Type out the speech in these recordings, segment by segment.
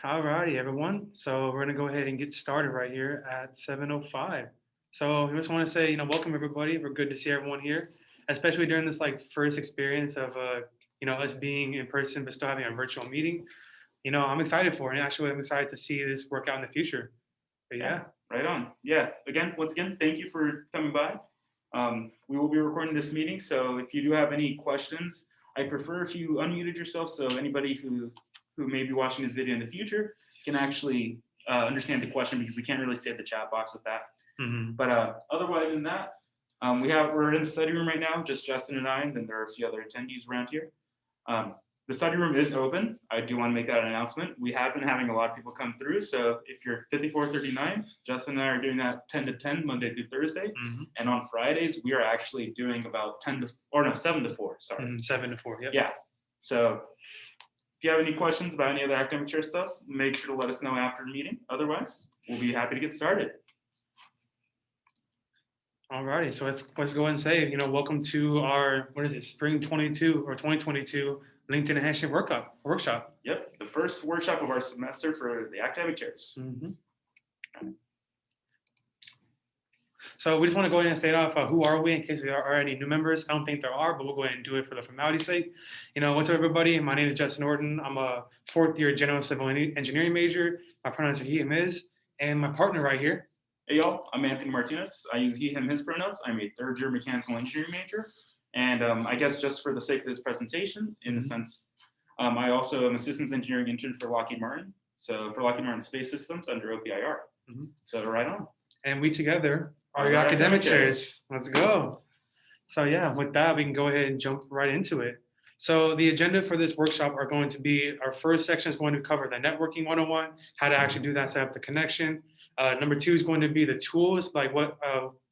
Alrighty, everyone. So we're gonna go ahead and get started right here at 7:05. So we just want to say, welcome everybody. We're good to see everyone here, especially during this like first experience of us being in person but still having a virtual meeting. I'm excited for it. And actually, I'm excited to see this work out in the future. But Yeah, yeah. right on. Yeah, once again, thank you for coming by. We will be recording this meeting, so if you do have any questions, I prefer if you unmuted yourself so anybody who may be watching this video in the future can actually understand the question because we can't really see the chat box with that. Hmm. But otherwise than that, we're in the study room right now, just Justin and I, and then there are a few other attendees around here. Um, the study room is open. I do want to make that an announcement. We have been having a lot of people come through. So if you're 5439, Justin and I are doing that 10 to 10 Monday through Thursday. Hmm. And on Fridays, we are actually doing about 7 to 4. Sorry. 7 to 4. Yep. Yeah. So if you have any questions about any other academic chair stuff, make sure to let us know after the meeting. Otherwise, we'll be happy to get started. Alrighty. So let's go ahead and say, welcome to our spring 22 or 2022 LinkedIn Handshake workshop. Yep, the first workshop of our semester for the academic chairs. Mm-hmm. So we just want to go ahead and state off who are we in case there are any new members. I don't think there are, but we'll go ahead and do it for the formality's sake. What's up, everybody? My name is Justin Norton. I'm a fourth-year general civil engineering major. My pronouns are he, him, his. And my partner right here. Hey, y'all. I'm Anthony Martinez. I use he, him, his pronouns. I'm a third-year mechanical engineering major. And I guess just for the sake of this presentation, in a sense, I also am a systems engineering intern for Lockheed Martin. So for Lockheed Martin Space Systems under OPIR. So right on. And we together are your academic chairs. Let's go. So yeah, with that, we can go ahead and jump right into it. So the agenda for this workshop are going to be, our first section is going to cover the networking 101, how to actually do that, set up the connection. Number 2 is going to be the tools, like what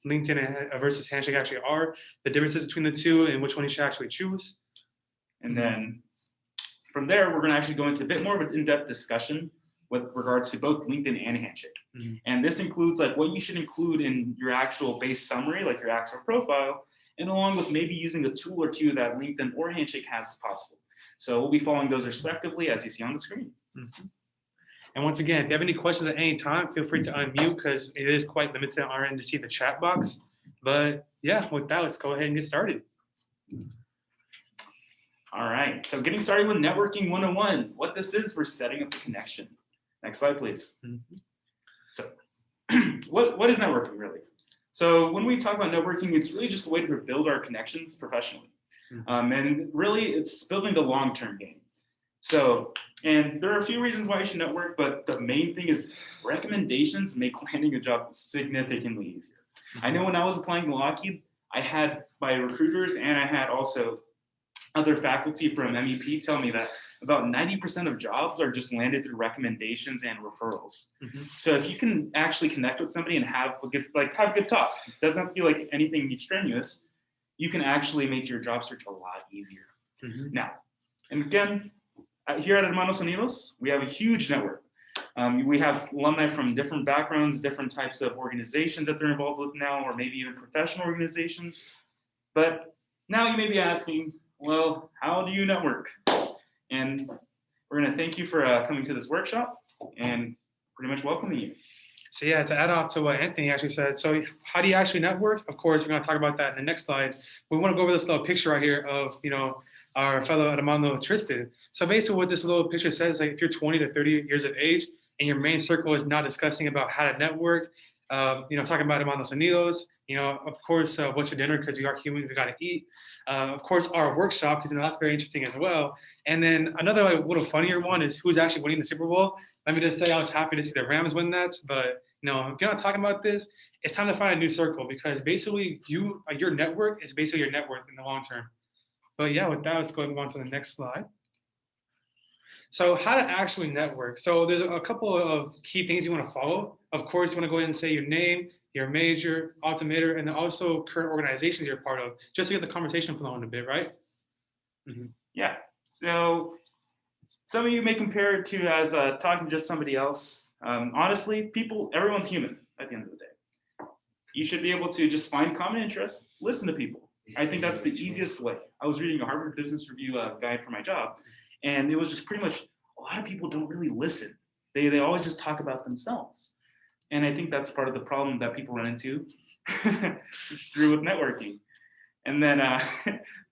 LinkedIn versus Handshake actually are, the differences between the two, and which one you should actually choose. And then from there, we're going to actually go into a bit more of an in-depth discussion with regards to both LinkedIn and Handshake. And this includes like what you should include in your actual base summary, like your actual profile, and along with maybe using a tool or two that LinkedIn or Handshake has as possible. So we'll be following those respectively as you see on the screen. And once again, if you have any questions at any time, feel free to unmute because it is quite limited on our end to see the chat box. But yeah, with that, let's go ahead and get started. All right, so getting started with networking 101. What this is, we're setting up the connection. Next slide, please. So what is networking really? So when we talk about networking, it's really just a way to build our connections professionally. And really, it's building the long-term game. So, and there are a few reasons why you should network, but the main thing is recommendations make landing a job significantly easier. I know when I was applying to Lockheed, I had my recruiters and I had also other faculty from MEP tell me that about 90% of jobs are just landed through recommendations and referrals. So if you can actually connect with somebody and have a good talk, it doesn't have to be like anything strenuous, you can actually make your job search a lot easier. Now, and again, here at Hermanos Unidos, we have a huge network. We have alumni from different backgrounds, different types of organizations that they're involved with now, or maybe even professional organizations. But now you may be asking, well, how do you network? And we're going to thank you for coming to this workshop and pretty much welcoming you. So yeah, to add off to what Anthony actually said, so how do you actually network? Of course, we're going to talk about that in the next slide. We want to go over this little picture right here of, our fellow hermano Tristan. So basically what this little picture says, like if you're 20 to 30 years of age and your main circle is not discussing about how to network, talking about Hermanos Unidos, of course, what's for dinner, because we are humans, we got to eat. Of course, our workshop, because that's very interesting as well. And then another little funnier one is who's actually winning the Super Bowl. Let me just say I was happy to see the Rams win that. But, if you're not talking about this, it's time to find a new circle because basically your network is basically your net worth in the long term. But yeah, with that, let's go on to the next slide. So how to actually network. So there's a couple of key things you want to follow. Of course, you want to go ahead and say your name, your major, altimeter, and then also current organizations you're part of, just to get the conversation flowing a bit, right? Yeah. So some of you may compare it to as talking to just somebody else. Honestly, everyone's human at the end of the day. You should be able to just find common interests, listen to people. I think that's the easiest way. I was reading a Harvard Business Review guide for my job, and it was just pretty much a lot of people don't really listen. They always just talk about themselves. And I think that's part of the problem that people run into through with networking. And then,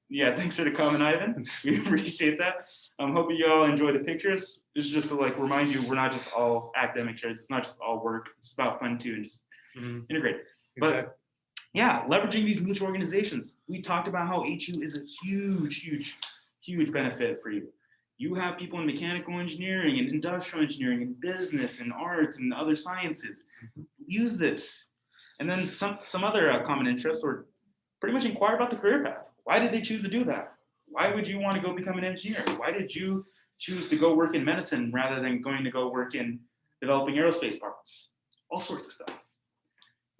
yeah, thanks for the comment, Ivan. We appreciate that. I'm hoping you all enjoy the pictures. It's just to like remind you, we're not just all academic shares. It's not just all work. It's about fun too, and just integrate. Exactly. But yeah, leveraging these mutual organizations. We talked about how HU is a huge benefit for you. You have people in mechanical engineering and industrial engineering and business and arts and other sciences. Use this. And then some other common interests, or pretty much inquire about the career path. Why did they choose to do that? Why would you want to go become an engineer? Why did you choose to go work in medicine rather than going to go work in developing aerospace parts? All sorts of stuff.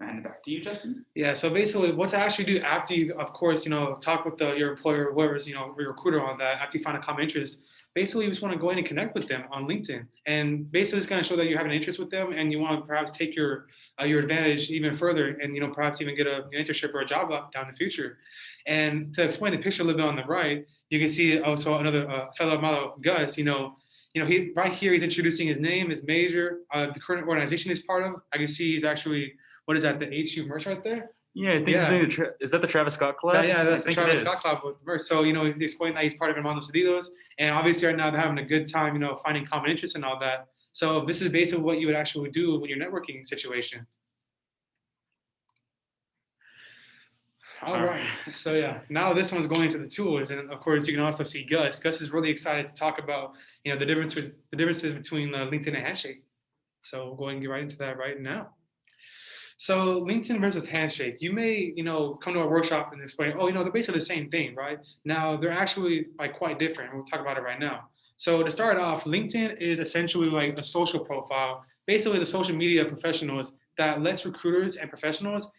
I hand it back to you, Justin. Yeah, so basically what to actually do after you, of course, talk with your employer, whoever's, your recruiter on that, after you find a common interest, basically you just want to go in and connect with them on LinkedIn. And basically it's going to show that you have an interest with them and you want to perhaps take your advantage even further and, perhaps even get an internship or a job down the future. And to explain the picture a little bit on the right, you can see also another fellow model, Gus, he right here, he's introducing his name, his major, the current organization he's part of. I can see he's actually, what is that, the HU merch right there? Yeah, I think is that the Travis Scott Club? Yeah, that's the Travis Scott Club with merch. So, he's explaining that he's part of Hermano Cedidos. And obviously right now they're having a good time, finding common interests and all that. So this is basically what you would actually do when you're networking situation. All right. So yeah, now this one's going into the tools, and of course you can also see Gus. Gus is really excited to talk about the differences between LinkedIn and Handshake. So we'll go ahead and get right into that right now. So LinkedIn versus Handshake. You may come to a workshop and explain, they're basically the same thing, right? Now they're actually like quite different. We'll talk about it right now. So to start off, LinkedIn is essentially like a social profile, basically the social media professionals that lets recruiters and professionals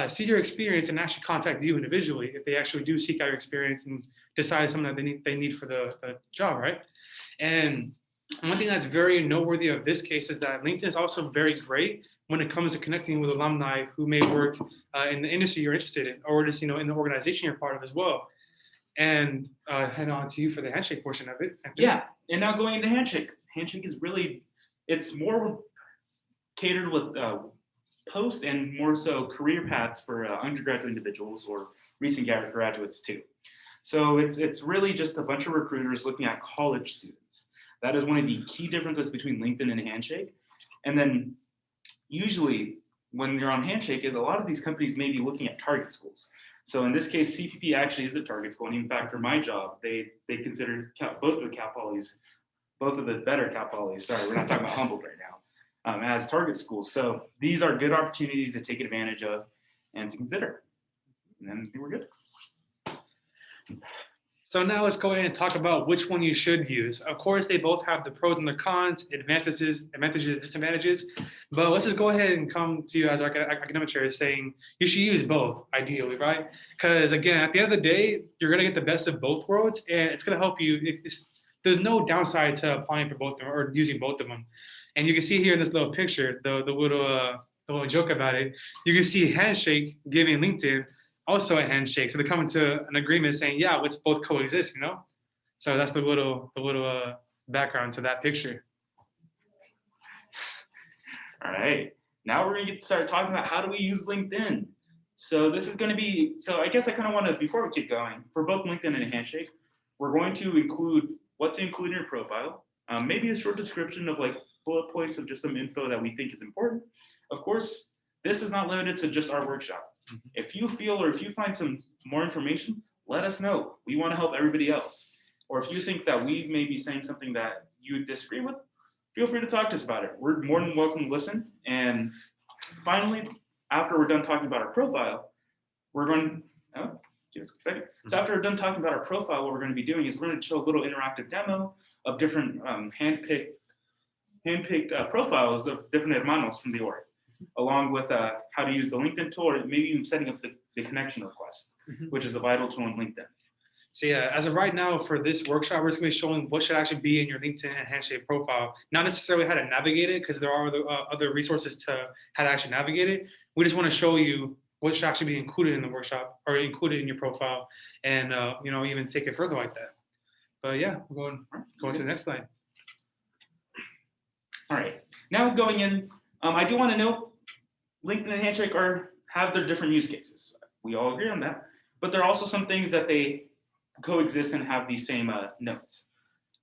see your experience and actually contact you individually if they actually do seek out your experience and decide something that they need for the job, right? And one thing that's very noteworthy of this case is that LinkedIn is also very great when it comes to connecting with alumni who may work in the industry you're interested in, or just in the organization you're part of as well. And head on to you for the Handshake portion of it. Yeah, and now going into Handshake. Handshake is really, it's more catered with posts and more so career paths for undergraduate individuals or recent graduates too. So it's really just a bunch of recruiters looking at college students. That is one of the key differences between LinkedIn and Handshake. And then usually when you're on Handshake is a lot of these companies may be looking at target schools. So in this case, CPP actually is a target school. And in fact, for my job, they consider both of the better Cal Polys, sorry, we're not talking about Humboldt right now, as target schools. So these are good opportunities to take advantage of and to consider. And then we're good. So now let's go ahead and talk about which one you should use. Of course, they both have the pros and the cons, advantages, disadvantages. But let's just go ahead and come to you as our academic chair saying you should use both, ideally, right? Because again, at the end of the day, you're going to get the best of both worlds, and it's going to help you. There's no downside to applying for both of them or using both of them. And you can see here in this little picture, the little joke about it. You can see Handshake giving LinkedIn also a handshake. So they're coming to an agreement saying, yeah, let's both coexist, So that's the little background to that picture. All right. Now we're going to get to start talking about how do we use LinkedIn. So this is going to be, so I guess I kind of want to, before we keep going, for both LinkedIn and Handshake, we're going to include what to include in your profile, maybe a short description of like bullet points of just some info that we think is important. Of course, this is not limited to just our workshop. If you feel or if you find some more information, let us know. We want to help everybody else. Or if you think that we may be saying something that you disagree with, feel free to talk to us about it. We're more than welcome to listen. And finally, after we're done talking about our profile, we're going to, give us a second. So after we're done talking about our profile, what we're going to be doing is we're going to show a little interactive demo of different handpicked profiles of different hermanos from the org, along with how to use the LinkedIn tool, or maybe even setting up the connection request, which is a vital tool in LinkedIn. So yeah, as of right now for this workshop, we're just going to be showing what should actually be in your LinkedIn and Handshake profile. Not necessarily how to navigate it, because there are other resources to how to actually navigate it. We just want to show you what should actually be included in the workshop or included in your profile, and even take it further like that. But yeah, we're going to the next slide. All right, now going in, I do want to note LinkedIn and Handshake have their different use cases. We all agree on that, but there are also some things that they coexist and have these same notes.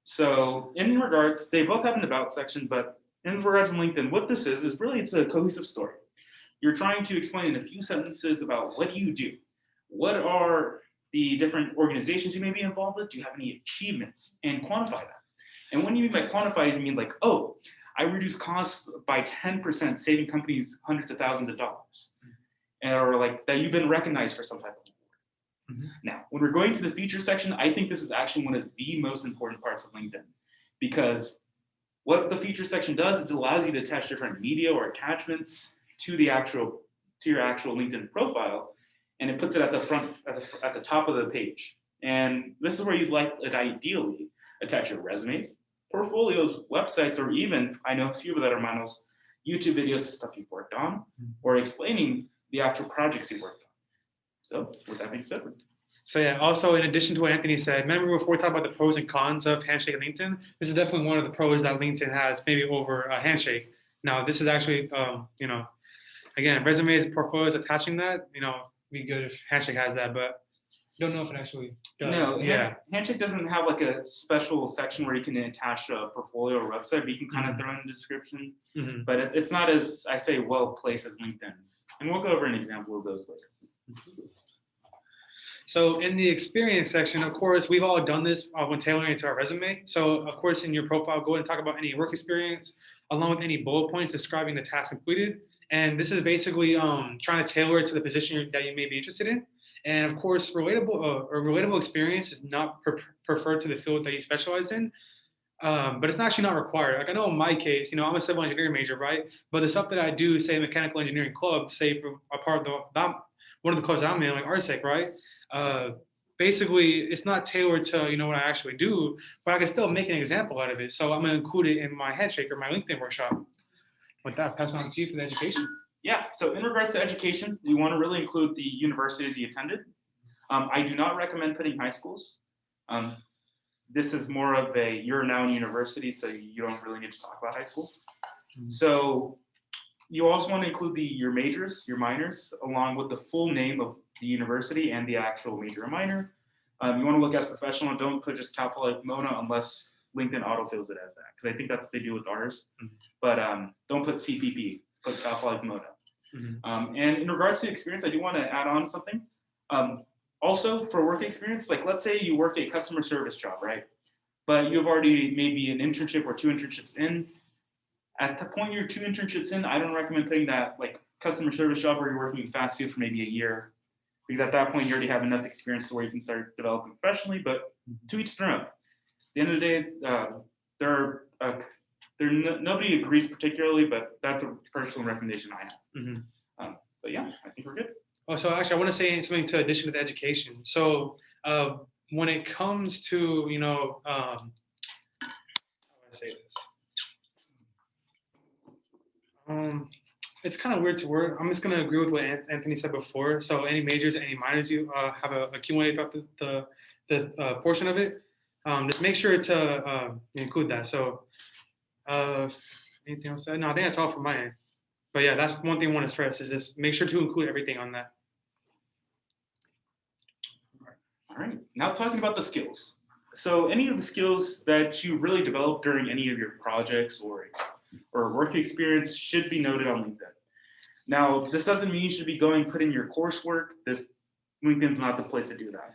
So in regards, they both have an about section, but in regards to LinkedIn, what this is really it's a cohesive story. You're trying to explain in a few sentences about what you do. What are the different organizations you may be involved with? Do you have any achievements? And quantify that. And when you mean by quantify, you mean like, oh, I reduced costs by 10%, saving companies hundreds of thousands of dollars. Or like that you've been recognized for some type of award. Mm-hmm. Now, when we're going to the feature section, I think this is actually one of the most important parts of LinkedIn, because what the feature section does is it allows you to attach different media or attachments to your actual LinkedIn profile, and it puts it at the front, at the top of the page. And this is where you'd like it ideally attach your resumes, portfolios, websites, or even, I know a few that are models, YouTube videos to stuff you've worked on, or explaining the actual projects you've worked on. So with that being said. So yeah, also in addition to what Anthony said, remember before we talked about the pros and cons of Handshake and LinkedIn, this is definitely one of the pros that LinkedIn has maybe over Handshake. Now this is actually, again, resumes, portfolios, attaching that, be good if Handshake has that, but don't know if it actually does. No, yeah. Handshake doesn't have like a special section where you can attach a portfolio or website, but you can kind of throw in the description. Mm-hmm. But it's not as, I say, well placed as LinkedIn's. And we'll go over an example of those later. So in the experience section, of course, we've all done this when tailoring it to our resume. So of course, in your profile, go ahead and talk about any work experience, along with any bullet points describing the task completed. And this is basically trying to tailor it to the position that you may be interested in. And of course, relatable experience is not preferred to the field that you specialize in, but it's actually not required. Like I know in my case, I'm a civil engineering major, right? But the stuff that I do, say mechanical engineering club, say for a part of one of the clubs I'm in, like Handshake, right? Basically, it's not tailored to what I actually do, but I can still make an example out of it. So I'm gonna include it in my Handshake or my LinkedIn workshop. With that, pass on to you for the education. Yeah, so in regards to education, we want to really include the universities you attended. I do not recommend putting high schools. This is more of you're now in university, so you don't really need to talk about high school. Mm-hmm. So you also want to include your majors, your minors, along with the full name of the university and the actual major or minor. You want to look as professional. Don't put just Cal Poly Pomona unless LinkedIn autofills it as that, because I think that's what they do with ours. Mm-hmm. But don't put CPP, put Cal Poly Pomona. Mm-hmm. And in regards to experience, I do want to add on something. Also, for work experience, like let's say you work a customer service job, right? But you've already maybe an internship or 2 internships in. At the point you're 2 internships in, I don't recommend putting that like customer service job where you're working in fast food for maybe a year, because at that point you already have enough experience to where you can start developing professionally. But to each their own. At the end of the day, nobody agrees particularly, but that's a personal recommendation I have. Mm-hmm. But yeah, I think we're good. Oh, so actually, I want to say something to addition to the education. So when it comes to, how do I say this? It's kind of weird to word. I'm just going to agree with what Anthony said before. So any majors, any minors you have accumulated throughout the portion of it, just make sure to include that. So anything else? No, I think that's all from my end. But yeah, that's one thing I want to stress is just make sure to include everything on that. All right, now talking about the skills. So any of the skills that you really developed during any of your projects or work experience should be noted on LinkedIn. Now, this doesn't mean you should be put in your coursework. LinkedIn's not the place to do that.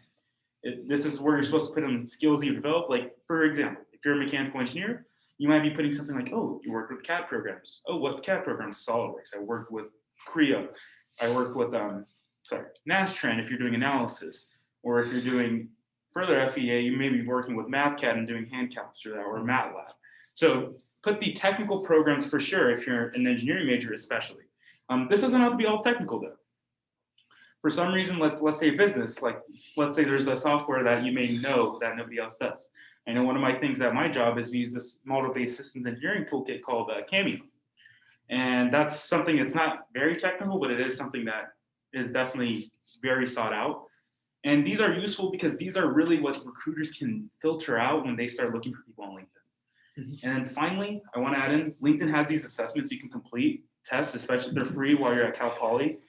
This is where you're supposed to put in skills you develop. Like, for example, if you're a mechanical engineer, you might be putting something like, oh, you worked with CAD programs. Oh, what CAD programs? SolidWorks. I worked with Creo. I worked with, Nastran if you're doing analysis. Or if you're doing further FEA, you may be working with MathCAD and doing hand counts through that, or MATLAB. So put the technical programs for sure if you're an engineering major especially. This doesn't have to be all technical though. For some reason, let's say business, like let's say there's a software that you may know that nobody else does. I know one of my things at my job is we use this model-based systems engineering toolkit called Cameo. And that's something that's not very technical, but it is something that is definitely very sought out. And these are useful because these are really what recruiters can filter out when they start looking for people on LinkedIn. Mhm. And then finally, I want to add in LinkedIn has these assessments you can complete, tests, especially if they're free while you're at Cal Poly.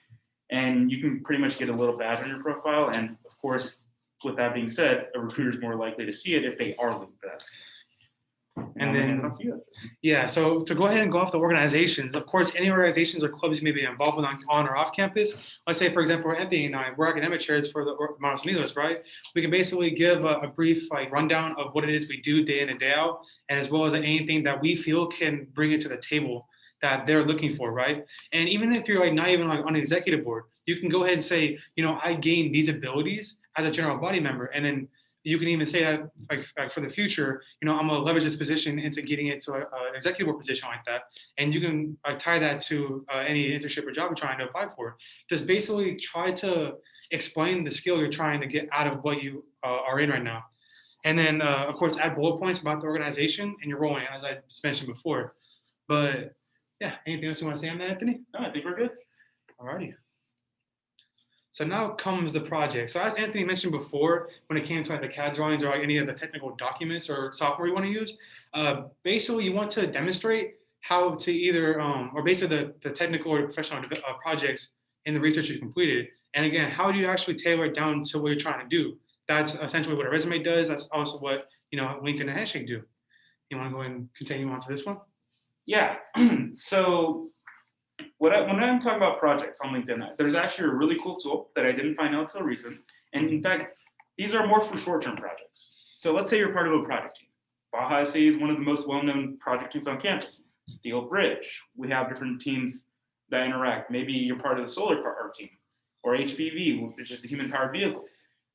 And you can pretty much get a little badge on your profile. And of course, with that being said, a recruiter is more likely to see it if they are linked to that skill. And I'm gonna hand then it off to you, Justin. Yeah, so to go ahead and go off the organizations, of course, any organizations or clubs you may be involved with on or off campus. Let's say, for example, Anthony and I, we're academic chairs for the Hermanos Unidos, right? We can basically give a brief like rundown of what it is we do day in and day out, and as well as anything that we feel can bring it to the table that they're looking for, right? And even if you're like not even like on the executive board, you can go ahead and say, I gained these abilities as a general body member, and then you can even say that like for the future, I'm gonna leverage this position into getting it to an executive board position like that, and you can tie that to any internship or job you're trying to apply for. Just basically try to explain the skill you're trying to get out of what you are in right now, and then of course add bullet points about the organization and your role in it, as I just mentioned before. But yeah, anything else you want to say on that, Anthony? No, I think we're good. Alrighty. So now comes the project. So as Anthony mentioned before, when it came to like the CAD drawings or like any of the technical documents or software you want to use, basically you want to demonstrate how to either, or basically the technical or professional projects in the research you completed. And again, how do you actually tailor it down to what you're trying to do? That's essentially what a resume does. That's also what LinkedIn and Handshake do. You want to go and continue on to this one? Yeah. So when I'm talking about projects on LinkedIn, there's actually a really cool tool that I didn't find out till recent. And in fact, these are more for short-term projects. So let's say you're part of a project team. Baja SE is one of the most well-known project teams on campus. Steel Bridge. We have different teams that interact. Maybe you're part of the solar car team, or HPV, which is the human-powered vehicle.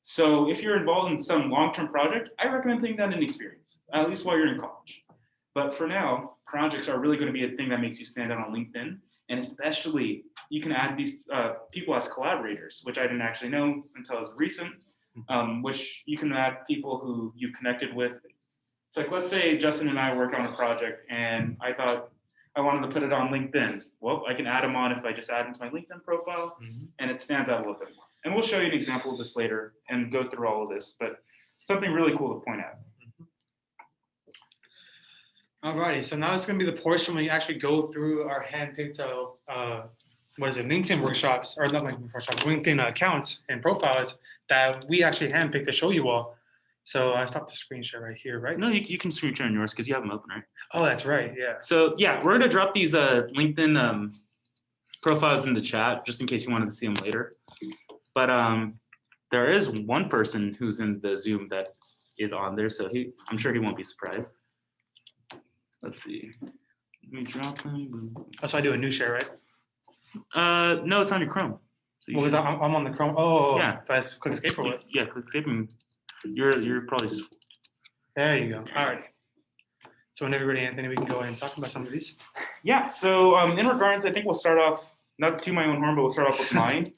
So if you're involved in some long-term project, I recommend putting that in experience, at least while you're in college. But for now, projects are really going to be a thing that makes you stand out on LinkedIn. And especially, you can add these people as collaborators, which I didn't actually know until it was recent, which you can add people who you connected with. It's like, let's say Justin and I work on a project and I thought I wanted to put it on LinkedIn. Well, I can add them on if I just add into my LinkedIn profile, and it stands out a little bit more. And we'll show you an example of this later and go through all of this, but something really cool to point out. Alrighty, so now it's going to be the portion where you actually go through our hand-picked, LinkedIn workshops, or not LinkedIn workshops, LinkedIn accounts and profiles that we actually handpicked to show you all. So I stopped the screen share right here, right? No, you can screen share on yours because you have them open, right? Oh, that's right, yeah. So yeah, we're gonna drop these LinkedIn profiles in the chat just in case you wanted to see them later. But there is one person who's in the Zoom that is on there, so I'm sure he won't be surprised. Let's see. Let me drop them. Oh, so I do a new share, right? No, it's on your Chrome. So Well, because I'm on the Chrome. Oh, yeah. If I click escape for what? Yeah, click escape and you're probably. There you go. All right. So whenever you're ready, Anthony, we can go ahead and talk about some of these. Yeah. So in regards, I think we'll start off, not to my own horn, but we'll start off with mine.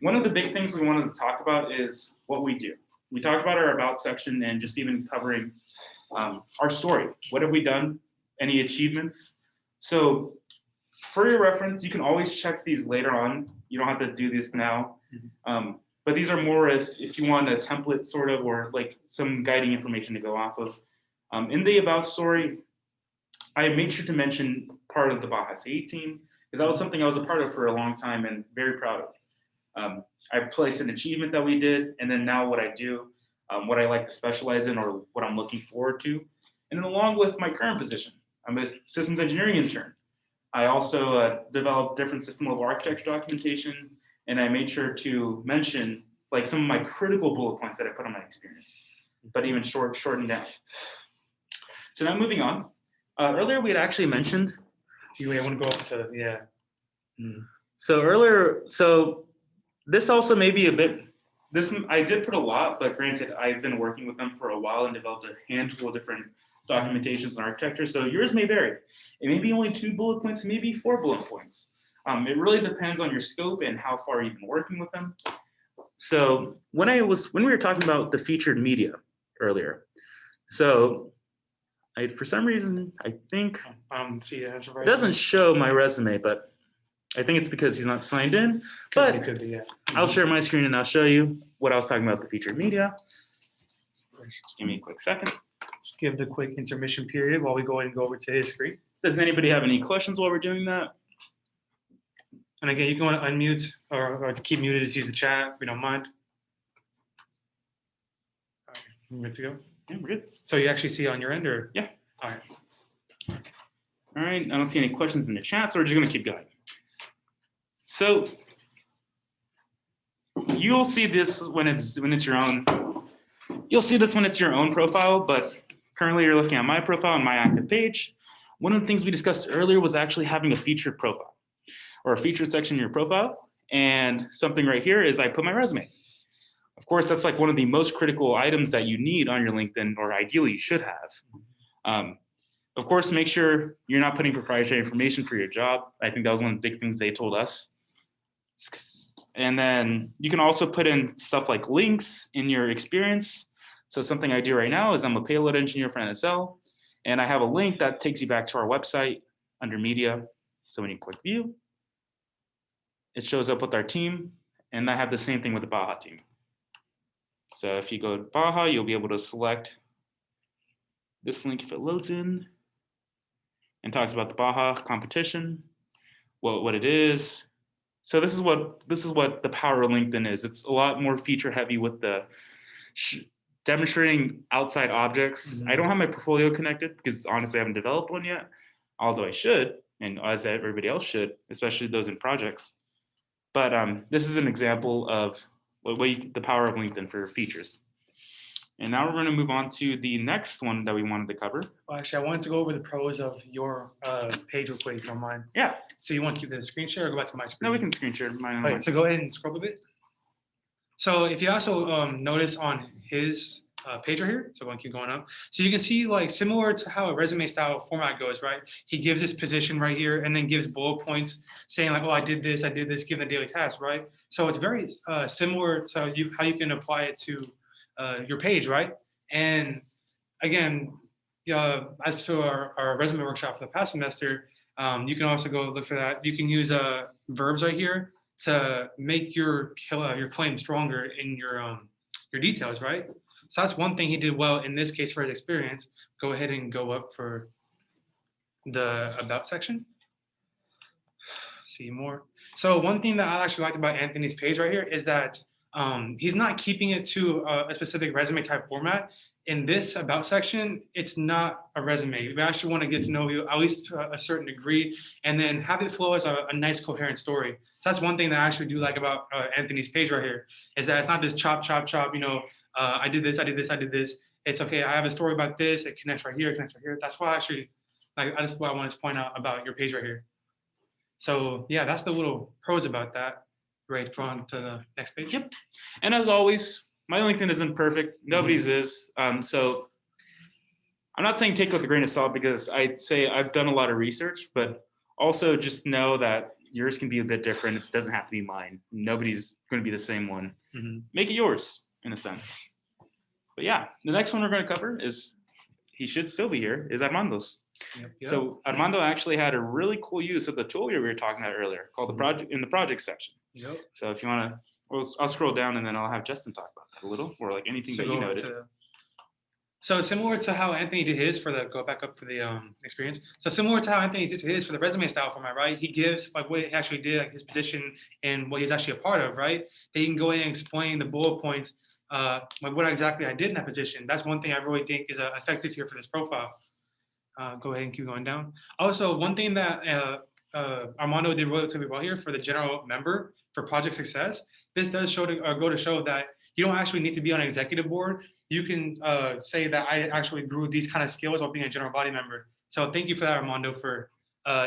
One of the big things we wanted to talk about is what we do. We talked about our about section and just even covering our story. What have we done? Any achievements? So for your reference, you can always check these later on. You don't have to do this now. But these are more if you want a template sort of, or like some guiding information to go off of. In the about story, I made sure to mention part of the Baja SE team, because that was something I was a part of for a long time and very proud of. I placed an achievement that we did, and then now what I do, what I like to specialize in, or what I'm looking forward to. And then along with my current position, I'm a systems engineering intern. I also developed different system level architecture documentation, and I made sure to mention like some of my critical bullet points that I put on my experience, but even shortened down. So now moving on. Earlier we had actually mentioned. I want to go up to, yeah. So earlier, this also may be a bit, I did put a lot, but granted, I've been working with them for a while and developed a handful of different documentations and architecture. So yours may vary. It may be only 2 bullet points, maybe 4 bullet points. It really depends on your scope and how far you've been working with them. So when we were talking about the featured media earlier, so for some reason, I think it doesn't show my resume, but I think it's because he's not signed in. Could be, yeah. I'll share my screen and I'll show you what I was talking about the featured media. Just give me a quick second. Let's give the quick intermission period while we go ahead and go over to his screen. Does anybody have any questions while we're doing that? And again, you can want to unmute or to keep muted, just use the chat. We don't mind. All right, we're good to go. Yeah, we're good. So you actually see it on your end, or? Yeah. All right. All right, I don't see any questions in the chat, so we're just gonna keep going. So you'll see this when it's your own. You'll see this when it's your own profile, but currently you're looking at my profile and my active page. One of the things we discussed earlier was actually having a featured profile or a featured section in your profile. And something right here is I put my resume. Of course, that's like one of the most critical items that you need on your LinkedIn, or ideally you should have. Of course, make sure you're not putting proprietary information for your job. I think that was one of the big things they told us. And then you can also put in stuff like links in your experience. So something I do right now is I'm a payload engineer for NSL, and I have a link that takes you back to our website under media. So when you click view, it shows up with our team, and I have the same thing with the Baja team. So if you go to Baja, you'll be able to select this link if it loads in, and talks about the Baja competition, what it is. So this is what the power of LinkedIn is. It's a lot more feature heavy with the demonstrating outside objects. I don't have my portfolio connected because honestly I haven't developed one yet, although I should, and as everybody else should, especially those in projects. But this is an example of the power of LinkedIn for features. And now we're going to move on to the next one that we wanted to cover. Well, actually, I wanted to go over the pros of your page real quick, if you don't mind. Yeah. So you want to keep the screen share or go back to my screen? No, we can screen share mine. All right, so go ahead and scroll a bit. So if you also notice on his page right here, so I'm going to keep going up. So you can see, like, similar to how a resume style format goes, right? He gives his position right here and then gives bullet points saying like, oh, I did this, give the daily task, right? So it's very similar to how you can apply it to your page, right? And again, as to our resume workshop for the past semester, you can also go look for that. You can use verbs right here to make your claim stronger in your details, right? So that's one thing he did well in this case for his experience. Go ahead and go up for the about section. See more. So one thing that I actually liked about Anthony's page right here is that he's not keeping it to a specific resume type format. In this about section, it's not a resume. We actually want to get to know you at least to a certain degree, and then have it flow as a nice coherent story. So that's one thing that I actually do like about Anthony's page right here, is that it's not this chop, you know, I did this. It's okay, I have a story about this, it connects right here, That's why actually, that's what I wanted to point out about your page right here. So yeah, that's the little pros about that. Right, on to the next page. Yep. And as always, my LinkedIn isn't perfect. Nobody's is. So I'm not saying take it with a grain of salt, because I'd say I've done a lot of research, but also just know that yours can be a bit different. It doesn't have to be mine. Nobody's going to be the same one. Make it yours in a sense. But yeah, the next one we're going to cover is, he should still be here, is Armando's. Yep. So Armando actually had a really cool use of the tool we were talking about earlier, called the project in the project section. Yep. So if you want to, I'll scroll down and then I'll have Justin talk about that a little, or like anything that you noted. So similar to how Anthony did his for the, go back up for the experience. So similar to how Anthony did his for the resume style format, right? He gives like what he actually did, like his position and what he's actually a part of, right? Then you can go in and explain the bullet points, like what exactly I did in that position. That's one thing I really think is effective here for this profile. Go ahead and keep going down. Also, one thing that Armando did relatively well here for the general member for project success, this does go to show that you don't actually need to be on an executive board. You can say that I actually grew these kind of skills while being a general body member. So thank you for that, Armando, for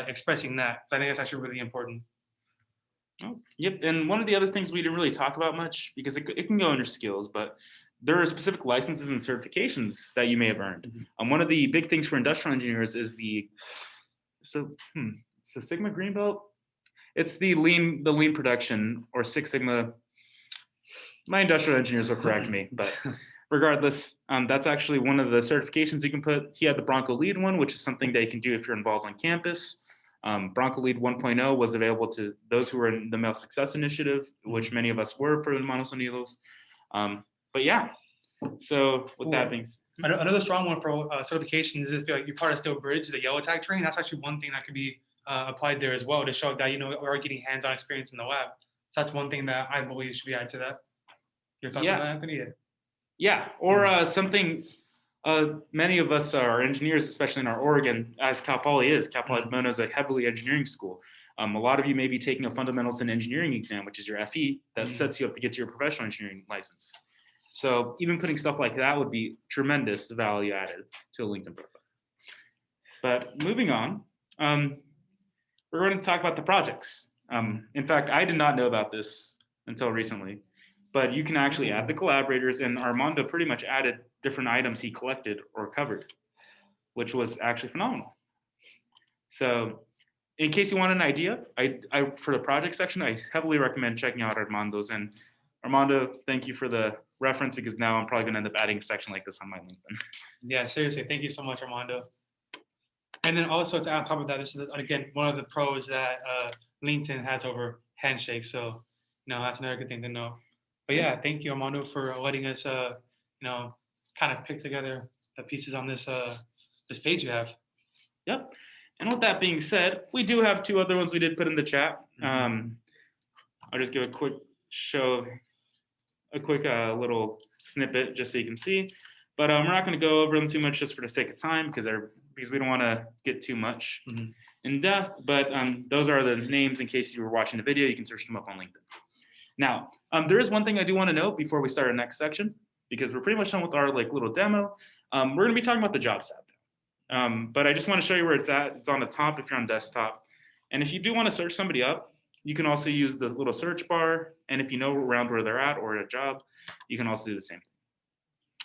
expressing that. So I think that's actually really important. Oh, yep. And one of the other things we didn't really talk about much, because it can go under skills, but there are specific licenses and certifications that you may have earned. One of the big things for industrial engineers is it's the Sigma Green Belt. It's the lean production, or Six Sigma. My industrial engineers will correct me, but regardless, that's actually one of the certifications you can put. He had the Bronco Lead one, which is something that you can do if you're involved on campus. Bronco Lead 1.0 was available to those who were in the Male Success Initiative, which many of us were for Manos Unidos. But yeah, So with that being Another strong one for certifications is if you're part of Steel Bridge, the yellow tag training. That's actually one thing that could be applied there as well to show that we're getting hands-on experience in the lab. So that's one thing that I believe should be added to that. Your thoughts on that, Anthony? Yeah, or something. Many of us are engineers, especially in our Oregon, as Cal Poly is. Cal Poly Pomona is a heavily engineering school. A lot of you may be taking a fundamentals in engineering exam, which is your FE, that sets you up to get to your professional engineering license. So even putting stuff like that would be tremendous value added to a LinkedIn profile. But moving on, we're going to talk about the projects. In fact, I did not know about this until recently, but you can actually add the collaborators, and Armando pretty much added different items he collected or covered, which was actually phenomenal. So in case you want an idea, I for the project section, I heavily recommend checking out Armando's. And Armando, thank you for the reference, because now I'm probably going to end up adding a section like this on my LinkedIn. Yeah, seriously, thank you so much, Armando. And then also to add on top of that, this is again one of the pros that LinkedIn has over Handshake. So that's another good thing to know. But yeah, thank you, Armando, for letting us kind of pick together the pieces on this this page you have. Yep. And with that being said, we do have two other ones we did put in the chat. I'll just give a quick little snippet just so you can see. But we're not going to go over them too much just for the sake of time, because we don't want to get too much in depth. But those are the names in case you were watching the video. You can search them up on LinkedIn. Now, there is one thing I do want to note before we start our next section, because we're pretty much done with our little demo. We're going to be talking about the Jobs tab. But I just want to show you where it's at. It's on the top if you're on desktop. And if you do want to search somebody up, you can also use the little search bar. And if you know around where they're at or at a job, you can also do the same thing.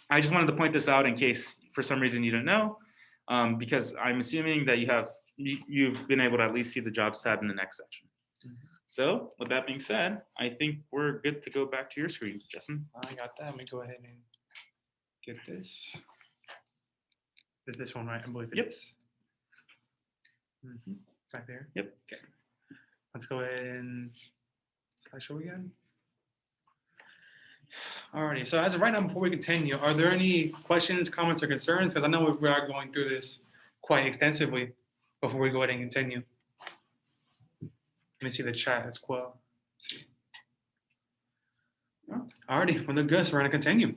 I just wanted to point this out in case for some reason you didn't know, because I'm assuming that you've been able to at least see the Jobs tab in the next section. So with that being said, I think we're good to go back to your screen, Justin. I got that. Let me go ahead and get this. Is this one right? I believe it is. Right there. Yep. Okay. Let's go ahead and slideshow again. Alrighty. So as of right now, before we continue, are there any questions, comments, or concerns? Because I know we are going through this quite extensively before we go ahead and continue. Let me see the chat as well. Alrighty, we're looking good, so we're gonna continue.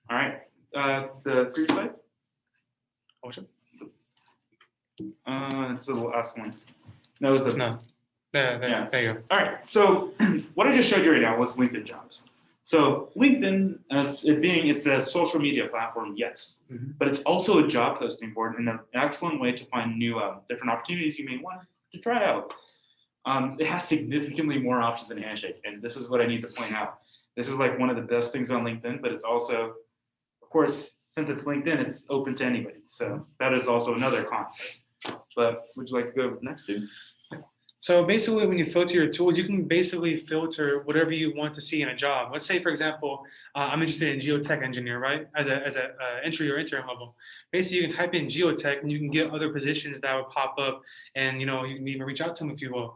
All right. The previous slide. Which one? It's the last one. No, it's the no. There you go. All right. So what I just showed you right now was LinkedIn Jobs. So LinkedIn, it's a social media platform, yes, but it's also a job posting board and an excellent way to find new different opportunities you may want to try out. It has significantly more options than Handshake, and this is what I need to point out. This is like one of the best things on LinkedIn, but it's also, of course, since it's LinkedIn, it's open to anybody. So that is also another con. But would you like to go next to? So basically, when you filter your tools, you can basically filter whatever you want to see in a job. Let's say, for example, I'm interested in geotech engineer, right? As a entry or intern level. Basically, you can type in geotech, and you can get other positions that will pop up, and you can even reach out to them if you will.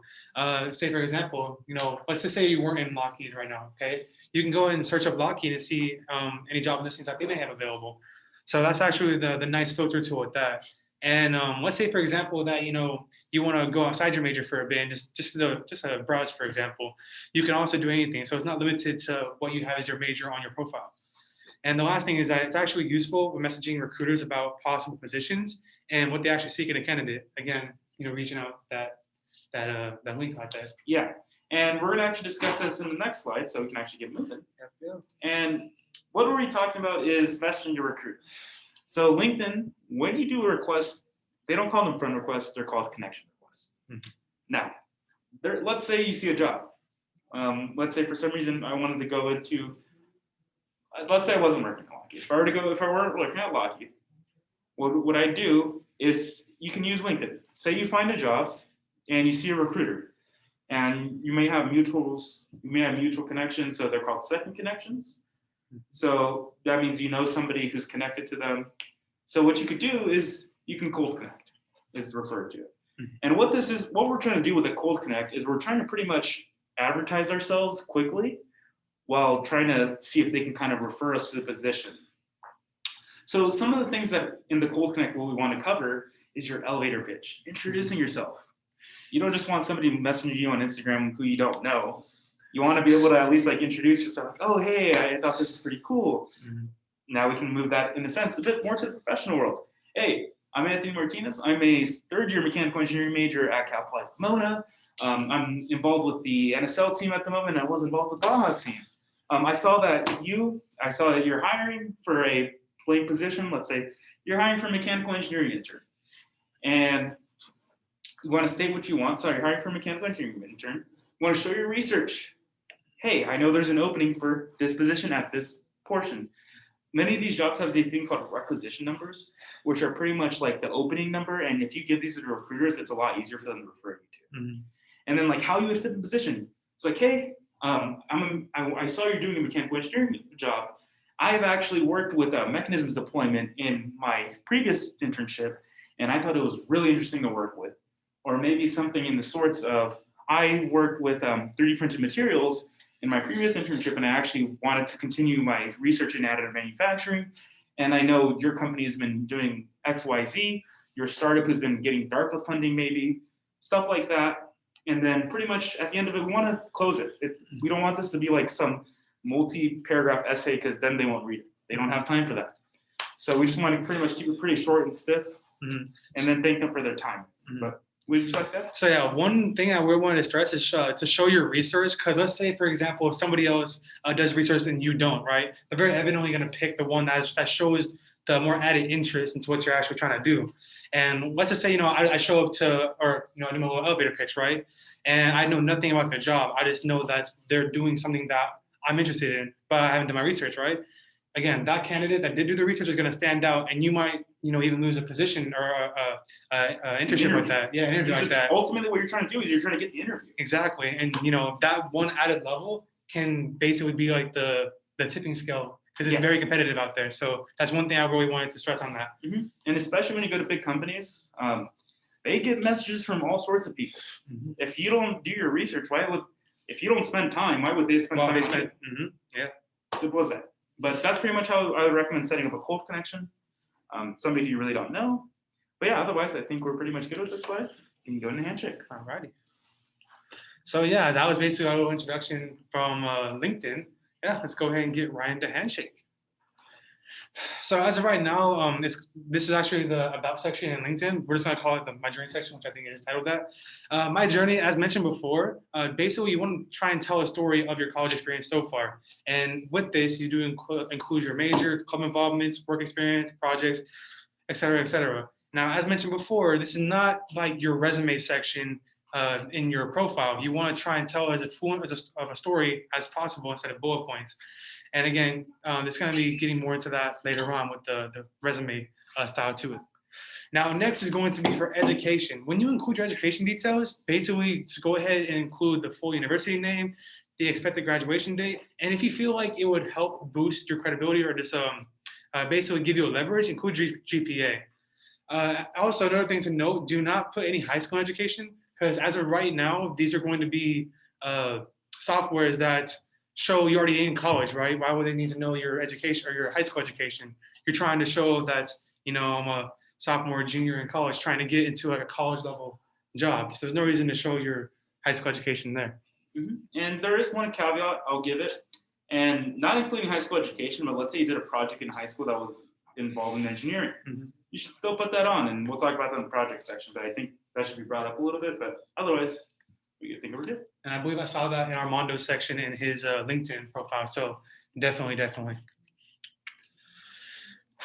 Say, for example, let's just say you weren't in Lockheed right now, okay? You can go and search up Lockheed and see any job listings that they may have available. So that's actually the nice filter tool with that. And let's say, for example, that you want to go outside your major for a bit and just to browse, for example. You can also do anything, so it's not limited to what you have as your major on your profile. And the last thing is that it's actually useful when messaging recruiters about possible positions and what they actually seek in a candidate. Again, reaching out that link like that. Yeah, and we're going to actually discuss this in the next slide, so we can actually get moving. Yep. And what we're talking about is messaging your recruiter. So LinkedIn, when you do a request, they don't call them friend requests, they're called connection requests. Now, let's say you see a job. Let's say for some reason I wanted to go into, let's say I wasn't working at Lockheed. If I weren't working at Lockheed, what I do is you can use LinkedIn. Say you find a job and you see a recruiter, and you may have mutual connections, so they're called second connections. So that means somebody who's connected to them. So what you could do is you can cold connect, is referred to. And what we're trying to do with a cold connect is we're trying to pretty much advertise ourselves quickly while trying to see if they can kind of refer us to the position. So some of the things that in the Cold Connect what we want to cover is your elevator pitch, introducing yourself. You don't just want somebody messaging you on Instagram who you don't know. You want to be able to at least like introduce yourself. Like, oh, hey, I thought this was pretty cool. Mm-hmm. Now we can move that in a sense a bit more to the professional world. Hey, I'm Anthony Martinez. I'm a third-year mechanical engineering major at Cal Poly Pomona. I'm involved with the NSL team at the moment. I was involved with the Baja team. I saw that you're hiring for a blank position. Let's say you're hiring for a mechanical engineering intern, and you want to state what you want. So you're hiring for a mechanical engineering intern. You want to show your research. Hey, I know there's an opening for this position at this portion. Many of these jobs have these thing called requisition numbers, which are pretty much like the opening number. And if you give these to the recruiters, it's a lot easier for them to refer you to. Mm-hmm. And then like how you would fit the position. It's like, hey, I saw you're doing a mechanical engineering job. I've actually worked with mechanisms deployment in my previous internship, and I thought it was really interesting to work with. Or maybe something in the sorts of, I worked with 3D printed materials in my previous internship, and I actually wanted to continue my research in additive manufacturing. And I know your company has been doing X, Y, Z. Your startup has been getting DARPA funding, maybe stuff like that. And then pretty much at the end of it, we want to close it. We don't want this to be like some multi-paragraph essay because then they won't read it. They don't have time for that. So we just want to pretty much keep it pretty short and stiff, and then thank them for their time. But would you like that? So yeah, one thing I really wanted to stress is to show your research, because let's say, for example, if somebody else does research and you don't, right? They're very evidently going to pick the one that shows the more added interest into what you're actually trying to do. And let's just say, I show up to, or, I do a little elevator pitch, right? And I know nothing about their job. I just know that they're doing something that I'm interested in, but I haven't done my research, right? Again, that candidate that did do the research is going to stand out, and you might, even lose a position or a internship like that. Yeah, an interview like that. Ultimately, what you're trying to do is you're trying to get the interview. Exactly, and that one added level can basically be like the tipping scale, because it's very competitive out there. So that's one thing I really wanted to stress on that. Mm-hmm. And especially when you go to big companies, they get messages from all sorts of people. Mm-hmm. If you don't do your research, if you don't spend time, why would they spend time? Mm-hmm. Yeah, simple as that. But that's pretty much how I would recommend setting up a cold connection. Somebody you really don't know. But yeah, otherwise, I think we're pretty much good with this slide. You can go into Handshake. Alrighty. So yeah, that was basically our little introduction from LinkedIn. Yeah, let's go ahead and get right into Handshake. So as of right now, this is actually the About section in LinkedIn. We're just going to call it the My Journey section, which I think is titled that. My Journey, as mentioned before, basically you want to try and tell a story of your college experience so far. And with this, you do include your major, club involvements, work experience, projects, et cetera, et cetera. Now, as mentioned before, this is not like your resume section in your profile. You want to try and tell as fluent of a story as possible instead of bullet points. And again, it's going to be getting more into that later on with the resume style to it. Now, next is going to be for education. When you include your education details, basically to go ahead and include the full university name, the expected graduation date, and if you feel like it would help boost your credibility or just basically give you a leverage, include your GPA. Also, another thing to note, do not put any high school education, because as of right now, these are going to be softwares that show you're already in college, right? Why would they need to know your education or your high school education? You're trying to show that, I'm a sophomore, junior in college, trying to get into like a college level job. So there's no reason to show your high school education there. Mm-hmm. And there is one caveat I'll give it, and not including high school education, but let's say you did a project in high school that was involved in engineering. Mm-hmm. You should still put that on, and we'll talk about that in the project section, but I think that should be brought up a little bit, but otherwise, we think we're good. And I believe I saw that in Armando's section in his LinkedIn profile. So definitely.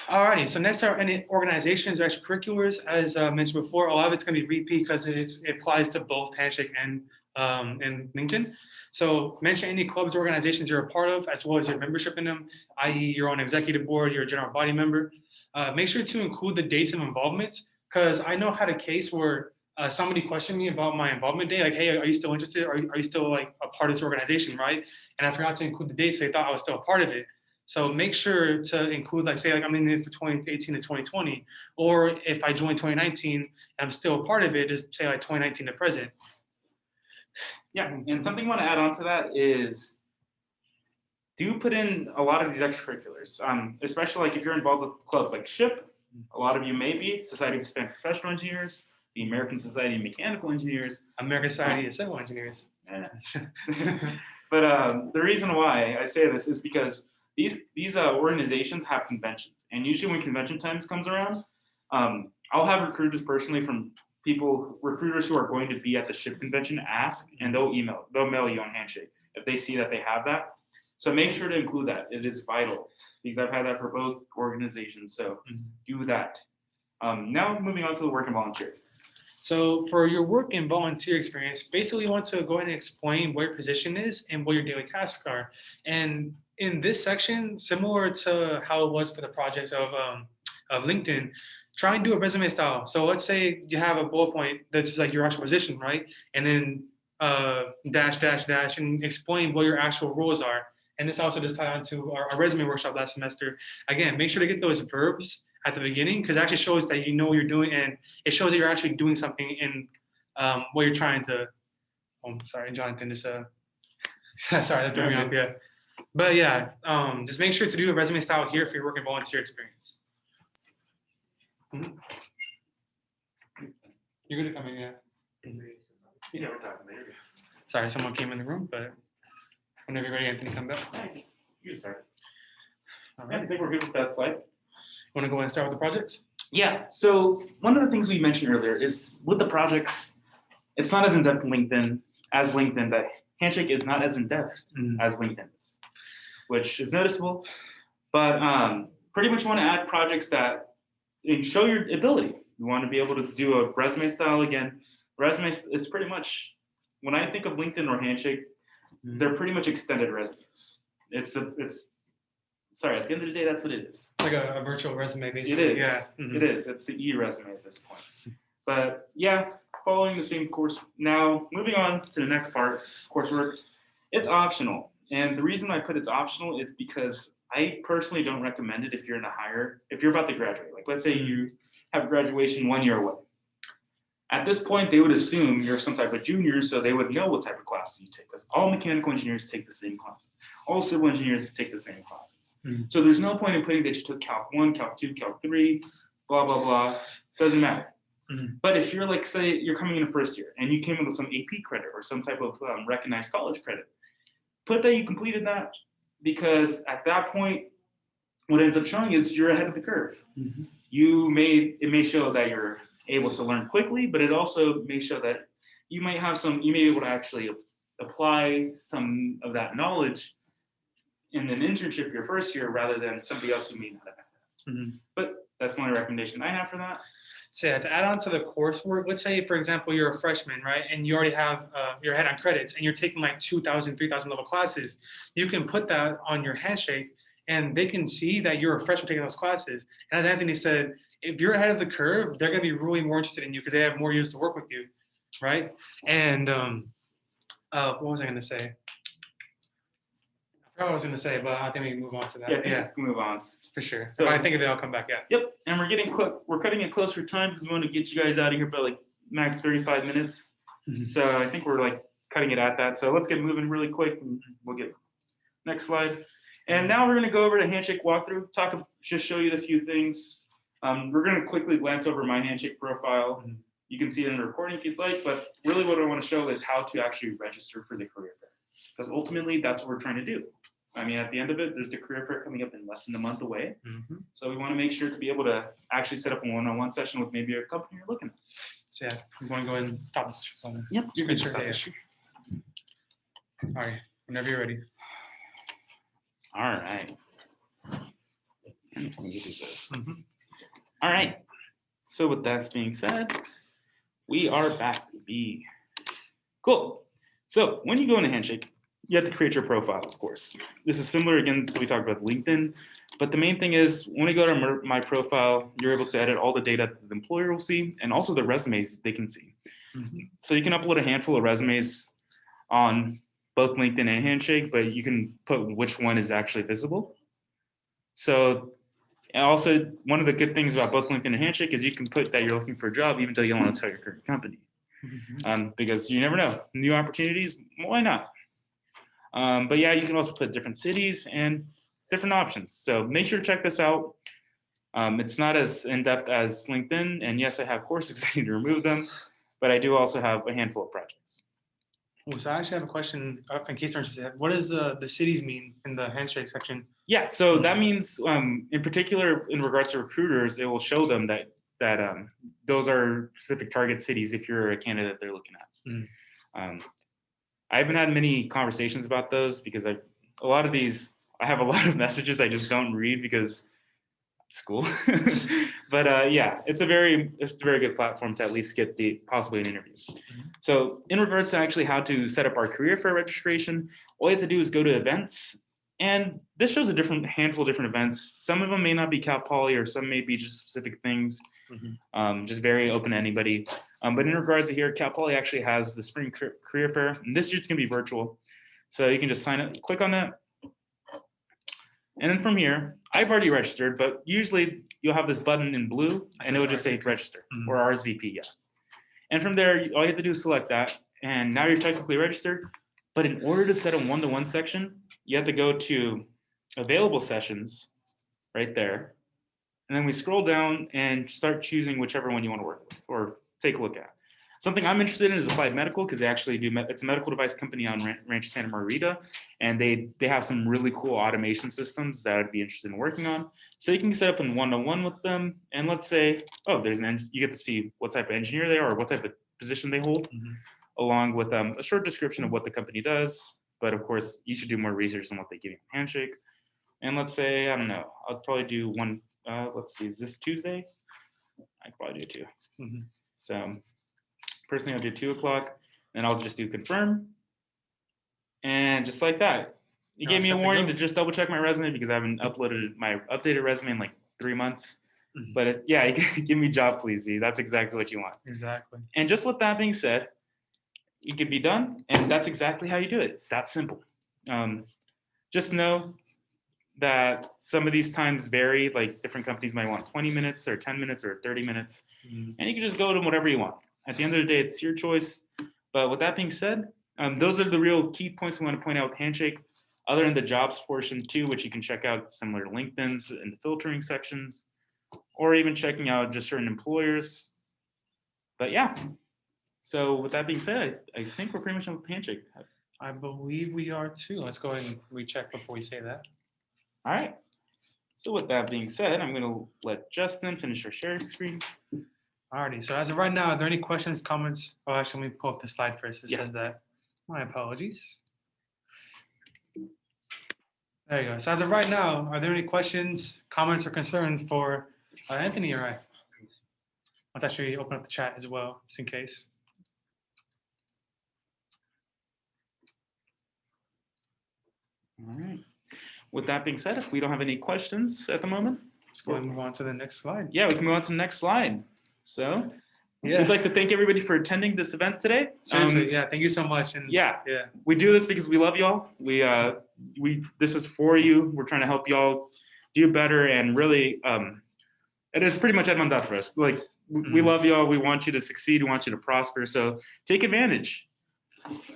Alrighty, so next are any organizations or extracurriculars. As mentioned before, a lot of it's going to be repeat because it applies to both Handshake and LinkedIn. So mention any clubs or organizations you're a part of, as well as your membership in them, i.e. your own executive board, your general body member. Make sure to include the dates of involvement, because I know I've had a case where somebody questioned me about my involvement date, like, hey, are you still interested? Are you still like a part of this organization, right? And I forgot to include the dates. So they thought I was still a part of it. So make sure to include, like, say, like I'm in it for 2018 to 2020, or if I joined 2019 and I'm still a part of it, just say like 2019 to present. Yeah, and something I want to add on to that is do put in a lot of these extracurriculars, especially like if you're involved with clubs like SHIP. A lot of you may be Society of Hispanic Professional Engineers, the American Society of Mechanical Engineers, American Society of Civil Engineers. But the reason why I say this is because these organizations have conventions, and usually when convention times comes around, I'll have recruiters personally from recruiters who are going to be at the SHIP convention ask, and they'll mail you on Handshake if they see that they have that. So make sure to include that. It is vital because I've had that for both organizations. So do that. Now moving on to the work and volunteer. So for your work and volunteer experience, basically you want to go ahead and explain what your position is and what your daily tasks are. And in this section, similar to how it was for the projects of LinkedIn, try and do a resume style. So let's say you have a bullet point that's just like your actual position, right? And then dash, dash, dash, and explain what your actual roles are. And this also just tied onto our resume workshop last semester. Again, make sure to get those verbs at the beginning, because it actually shows that you know what you're doing, and it shows that you're actually doing something in what you're trying to. Oh, sorry, Jonathan. Just sorry, that threw me off. Yeah, but yeah, just make sure to do a resume style here for your work and volunteer experience. You're gonna come in, yeah. You know, we're talking later. Sorry, someone came in the room, but whenever you're ready, Anthony, come back. Nice. You can start. All I right. think we're good with that slide. Want to go ahead and start with the projects? Yeah, so one of the things we mentioned earlier is with the projects, it's not as in-depth as LinkedIn, that Handshake is not as in-depth as LinkedIn is, which is noticeable, but pretty much want to add projects that show your ability. You want to be able to do a resume style again. Resume is pretty much, when I think of LinkedIn or Handshake, they're pretty much extended resumes. Sorry, at the end of the day, that's what it is. Like a virtual resume, basically. It is. Yeah. It is. It's the e-resume at this point. But yeah, following the same course. Now, moving on to the next part, coursework, it's optional. And the reason I put it's optional is because I personally don't recommend it if you're about to graduate. Like, let's say you have graduation 1 year away. At this point, they would assume you're some type of junior, so they would know what type of classes you take. Because all mechanical engineers take the same classes. All civil engineers take the same classes. So there's no point in putting that you took Calc 1, Calc 2, Calc 3, blah, blah, blah. Doesn't matter. But if you're like, say, you're coming in the first year and you came in with some AP credit or some type of recognized college credit, put that you completed that, because at that point, what ends up showing is you're ahead of the curve. It may show that you're able to learn quickly, but it also may show that you may be able to actually apply some of that knowledge in an internship your first year rather than somebody else who may not have had that. But that's the only recommendation I have for that. So yeah, to add on to the coursework, let's say, for example, you're a freshman, right? And you already have your head on credits and you're taking like 2,000, 3,000 level classes. You can put that on your Handshake and they can see that you're a freshman taking those classes. And as Anthony said, if you're ahead of the curve, they're going to be really more interested in you because they have more years to work with you, right? And what was I going to say? I forgot what I was going to say, but I think we can move on to that. Yeah, we can move on. For sure. So if I think of it, I'll come back. Yeah. Yep. And we're cutting it close for time because we want to get you guys out of here by like max 35 minutes. So I think we're like cutting it at that. So let's get moving really quick and we'll get next slide. And now we're going to go over to Handshake walkthrough, just show you the few things. We're going to quickly glance over my Handshake profile. You can see it in the recording if you'd like, but really what I want to show is how to actually register for the career fair. Because ultimately that's what we're trying to do. I mean, at the end of it, there's the career fair coming up in less than a month away. So we want to make sure to be able to actually set up a one-on-one session with maybe a company you're looking at. So yeah, I'm going to go ahead and stop this. Yep, you can stop this. All right, whenever you're ready. All right. Let me do this. All right. So with that being said, we are back to be cool. So when you go into Handshake, you have to create your profile, of course. This is similar, again, to we talked about LinkedIn, but the main thing is when you go to my profile, you're able to edit all the data that the employer will see and also the resumes they can see. So you can upload a handful of resumes on both LinkedIn and Handshake, but you can put which one is actually visible. So and also one of the good things about both LinkedIn and Handshake is you can put that you're looking for a job even though you don't want to tell your current company. Because you never know, new opportunities, why not? But yeah, you can also put different cities and different options. So make sure to check this out. It's not as in-depth as LinkedIn. And yes, I have courses, I need to remove them, but I do also have a handful of projects. So I actually have a question in case they're interested. What does the cities mean in the handshake section? Yeah, so that means in particular, in regards to recruiters, it will show them that those are specific target cities if you're a candidate they're looking at. I haven't had many conversations about those because I have a lot of messages I just don't read because school. But yeah, it's a very good platform to at least get possibly an interview. So in regards to actually how to set up our career fair registration, all you have to do is go to events. And this shows a handful of different events. Some of them may not be Cal Poly, or some may be just specific things, just very open to anybody. But in regards to here, Cal Poly actually has the Spring Career Fair, and this year it's going to be virtual. So you can just sign up, click on that. And then from here, I've already registered, but usually you'll have this button in blue, and it will just say register or RSVP, yeah. And from there, all you have to do is select that, and now you're technically registered. But in order to set a one-to-one section, you have to go to available sessions right there. And then we scroll down and start choosing whichever one you want to work with or take a look at. Something I'm interested in is Applied Medical, because they actually it's a medical device company on Rancho Santa Margarita, and they have some really cool automation systems that I'd be interested in working on. So you can set up in one-to-one with them, and let's say, oh, you get to see what type of engineer they are or what type of position they hold, along with a short description of what the company does. But of course, you should do more research on what they give you on Handshake. And let's say, I don't know, I'll probably do one. Let's see, is this Tuesday? I could probably do two. So personally, I'll do 2 o'clock, and I'll just do confirm. And just like that, it gave me a warning to just double check my resume because I haven't uploaded my updated resume in like 3 months. But yeah, you can give me job, please. Z. That's exactly what you want. Exactly. And just with that being said, you can be done, and that's exactly how you do it. It's that simple. Just know that some of these times vary. Like different companies might want 20 minutes or 10 minutes or 30 minutes, and you can just go to whatever you want. At the end of the day, it's your choice. But with that being said, those are the real key points we want to point out with Handshake, other than the jobs portion too, which you can check out similar to LinkedIn's in the filtering sections, or even checking out just certain employers. But yeah, so with that being said, I think we're pretty much on with Handshake. I believe we are too. Let's go ahead and recheck before we say that. All right. So with that being said, I'm going to let Justin finish our sharing screen. Alrighty. So as of right now, are there any questions, comments? Oh, actually, let me pull up the slide first. It Yeah. says that. My apologies. There you go. So as of right now, are there any questions, comments, or concerns for Anthony or I? Let's actually open up the chat as well, just in case. All right. With that being said, if we don't have any questions at the moment, Let's go ahead and move on to the next slide. Yeah, we can move on to the next slide. So Yeah. we'd like to thank everybody for attending this event today. Seriously, yeah, thank you so much. And yeah, yeah, we do this because we love y'all. This is for you. We're trying to help y'all do better, and really, it is pretty much Edmond for us. Like we love y'all. We want you to succeed. We want you to prosper. So take advantage.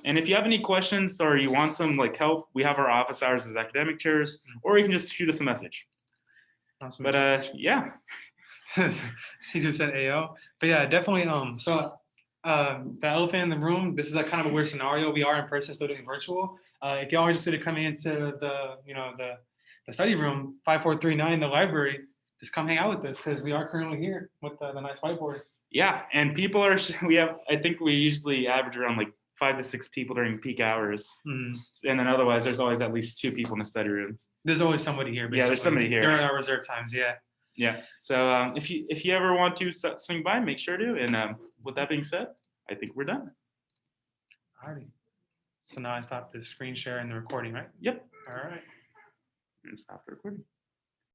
And if you have any questions or you want some like help, we have our office hours as academic chairs, or you can just shoot us a message. awesome. But yeah. Caesar said AO. But yeah, definitely. So the elephant in the room, this is a kind of a weird scenario. We are in person, still doing virtual. If y'all are interested in coming into the study room, 5439, the library, just come hang out with us because we are currently here with the nice whiteboard. Yeah, and people are, I think we usually average around like 5 to 6 people during peak hours. And then otherwise, there's always at least 2 people in the study room. There's always somebody here, basically. Yeah, there's somebody here. During our reserve times, yeah. Yeah, so if you ever want to swing by, make sure to. And with that being said, I think we're done. Alrighty. So now I stop the screen share and the recording, right? Yep. All right. And stop the recording.